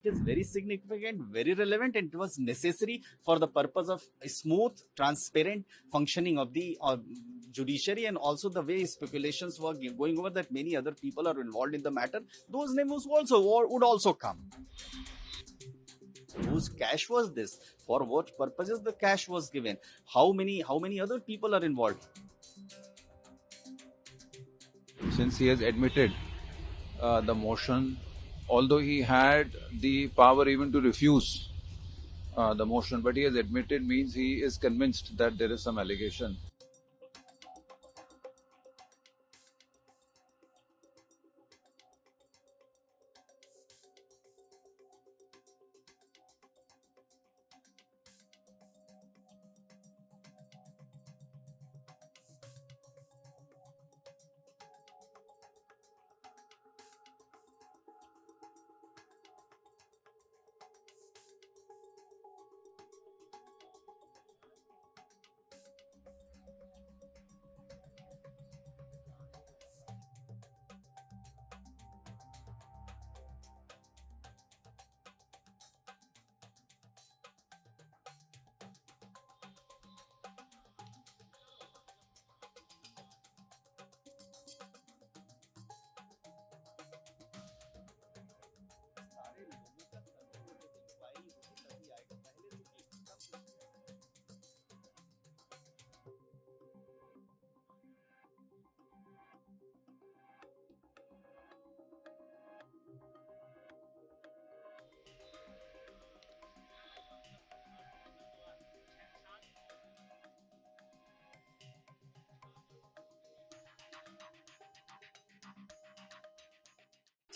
It is very significant, very relevant, and it was necessary for the purpose of a smooth, transparent functioning of the judiciary, and also the way speculations were going over that many other people are involved in the matter. Those names also would also come. Whose cash was this? For what purposes the cash was given? How many other people are involved? Since he has admitted the motion, although he had the power even to refuse the motion, but he has admitted means he is convinced that there is some allegation.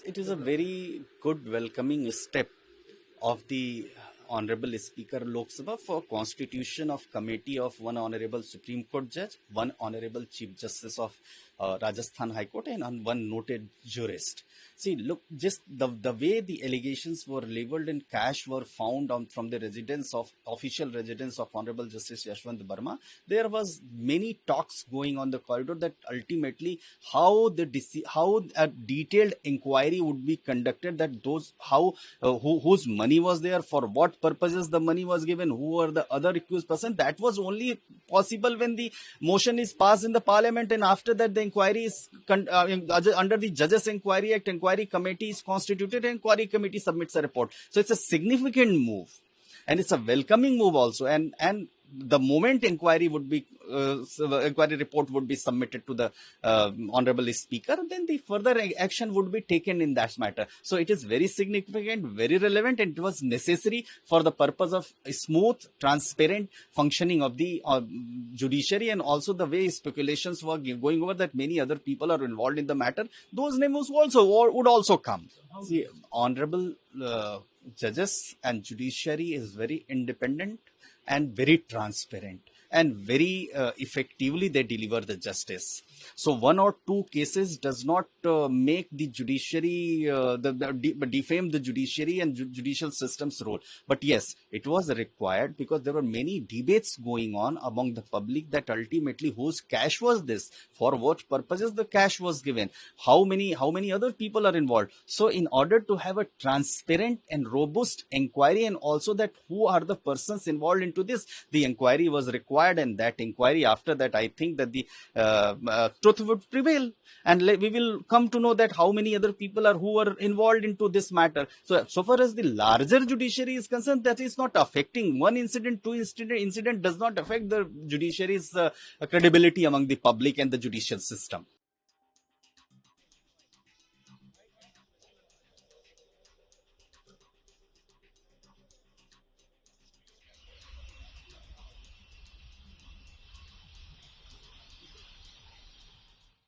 It is a very good welcoming step of the Honorable Speaker Lok Sabha for constitution of committee of one Honorable Supreme Court judge, one Honorable Chief Justice of Rajasthan High Court, and one noted jurist. See, look, just the way the allegations were labeled and cash were found from the residence of official residence of Honorable Justice Yashwant Burma. There was many talks going on the corridor that ultimately how a detailed inquiry would be conducted, that those how whose money was there, for what purposes the money was given, who were the other accused person. That was only possible when the motion is passed in the parliament, and after that the inquiry is under the Judges Inquiry Act. Inquiry committee is constituted, and inquiry committee submits a report. So it's a significant move, and it's a welcoming move also. And the moment inquiry report would be submitted to the honorable speaker, then the further action would be taken in that matter. So it is very significant, very relevant, and it was necessary for the purpose of a smooth, transparent functioning of the judiciary, and also the way speculations were going over that many other people are involved in the matter. Those names also would also come. See, honorable judges and judiciary is very independent and very transparent, and very effectively they deliver the justice. So one or two cases does not make the judiciary defame the judiciary and judicial system's role. But yes, it was required because there were many debates going on among the public that ultimately whose cash was this, for what purposes the cash was given, how many other people are involved. So in order to have a transparent and robust inquiry, and also that who are the persons involved into this, the inquiry was required. And that inquiry, after that, I think that the truth would prevail, and we will come to know that how many other people are who are involved into this matter. So far as the larger judiciary is concerned, that is not affecting one incident, two incident does not affect the judiciary's credibility among the public and the judicial system.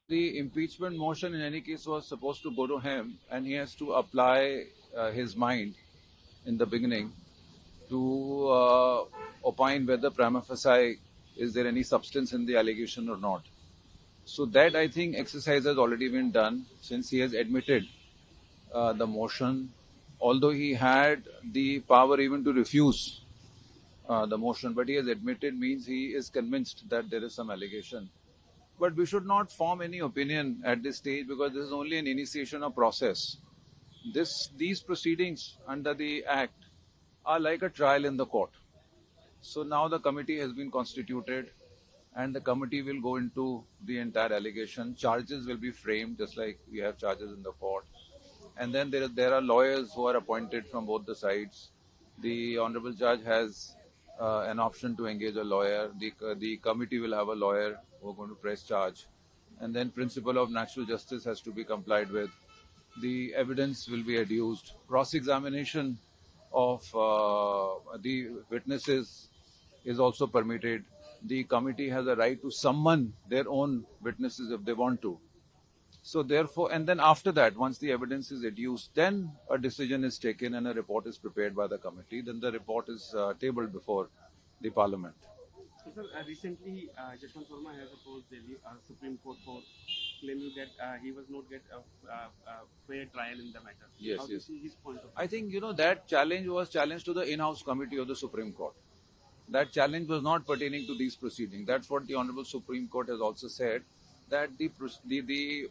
The impeachment motion in any case was supposed to go to him, and he has to apply his mind in the beginning to opine whether prima facie is there any substance in the allegation or not. So that, I think, exercise has already been done, since he has admitted the motion, although he had the power even to refuse the motion, but he has admitted means he is convinced that there is some allegation. But we should not form any opinion at this stage, because this is only an initiation of process. these proceedings under the Act are like a trial in the court. So now the committee has been constituted, and the committee will go into the entire allegation. Charges will be framed just like we have charges in the court. And then there are lawyers who are appointed from both the sides. The honorable judge has an option to engage a lawyer. The committee will have a lawyer who are going to press charge. And then principle of natural justice has to be complied with. The evidence will be adduced. Cross-examination of the witnesses is also permitted. The committee has a right to summon their own witnesses if they want to. So therefore, and then after that, once the evidence is adduced, then a decision is taken and a report is prepared by the committee. Then the report is tabled before the parliament. So, sir, recently, Yashwant Verma has opposed the Supreme Court for claiming that he was not get a fair trial in the matter. Yes, How do you see his point of view? I think, that challenge was challenged to the in-house committee of the Supreme Court. That challenge was not pertaining to these proceedings. That's what the Honorable Supreme Court has also said, that the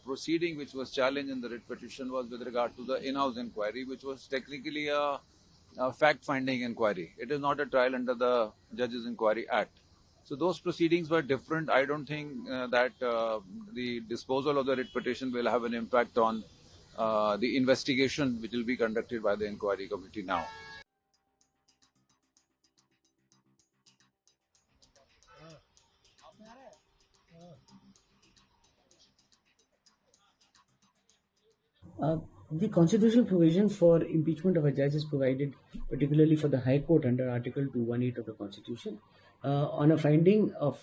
proceeding which was challenged in the writ petition was with regard to the in-house inquiry, which was technically a fact-finding inquiry. It is not a trial under the Judges Inquiry Act. So those proceedings were different. I don't think that the disposal of the writ petition will have an impact on the investigation which will be conducted by the inquiry committee now. The constitutional provision for impeachment of a judge is provided particularly for the High Court under Article 218 of the Constitution. On a finding of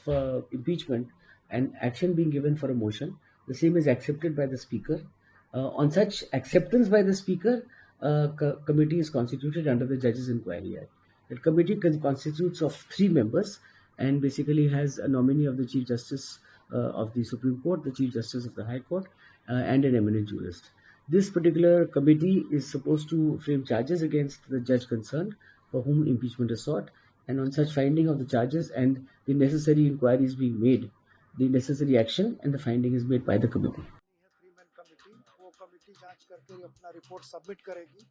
impeachment and action being given for a motion, the same is accepted by the Speaker. On such acceptance by the Speaker, committee is constituted under the Judges Inquiry Act. The committee constitutes of 3 members and basically has a nominee of the Chief Justice of the Supreme Court, the Chief Justice of the High Court, and an eminent jurist. This particular committee is supposed to frame charges against the judge concerned for whom impeachment is sought, and on such finding of the charges and the necessary inquiries being made, the necessary action and the finding is made by the committee. 3-man committee वो committee जांच करके अपना report submit करेगी.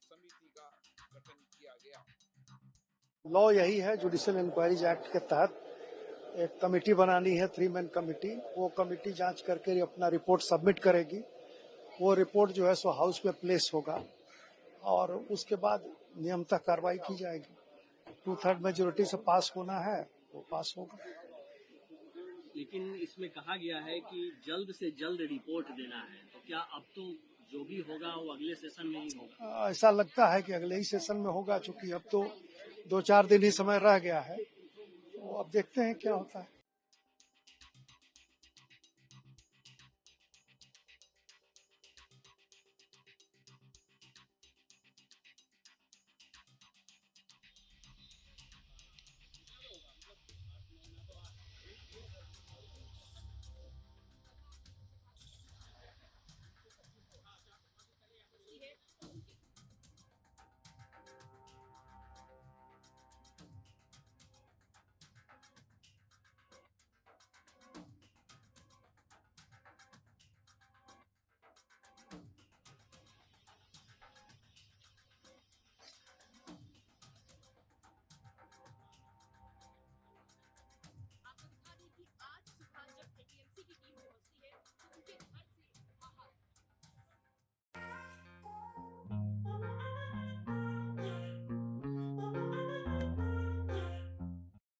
समिति का गठन किया गया. लॉ यही है, जुडिशियल इंक्वायरीज एक्ट के तहत एक कमेटी बनानी है, 3-man कमेटी. वो कमेटी जांच करके अपना रिपोर्ट सबमिट करेगी. वो रिपोर्ट जो है सो हाउस में प्लेस होगा और उसके बाद नियमतः कार्रवाई की जाएगी. 2/3 मेजोरिटी से पास होना है, वो पास होगा. लेकिन इसमें कहा गया है कि जल्द से जल्द रिपोर्ट देना है, तो क्या अब तो जो भी होगा वो अगले सेशन में ही होगा? ऐसा लगता है कि अगले ही सेशन में होगा, चूंकि अब तो 2-4 दिन ही समय रह गया है. तो अब देखते हैं क्या होता है.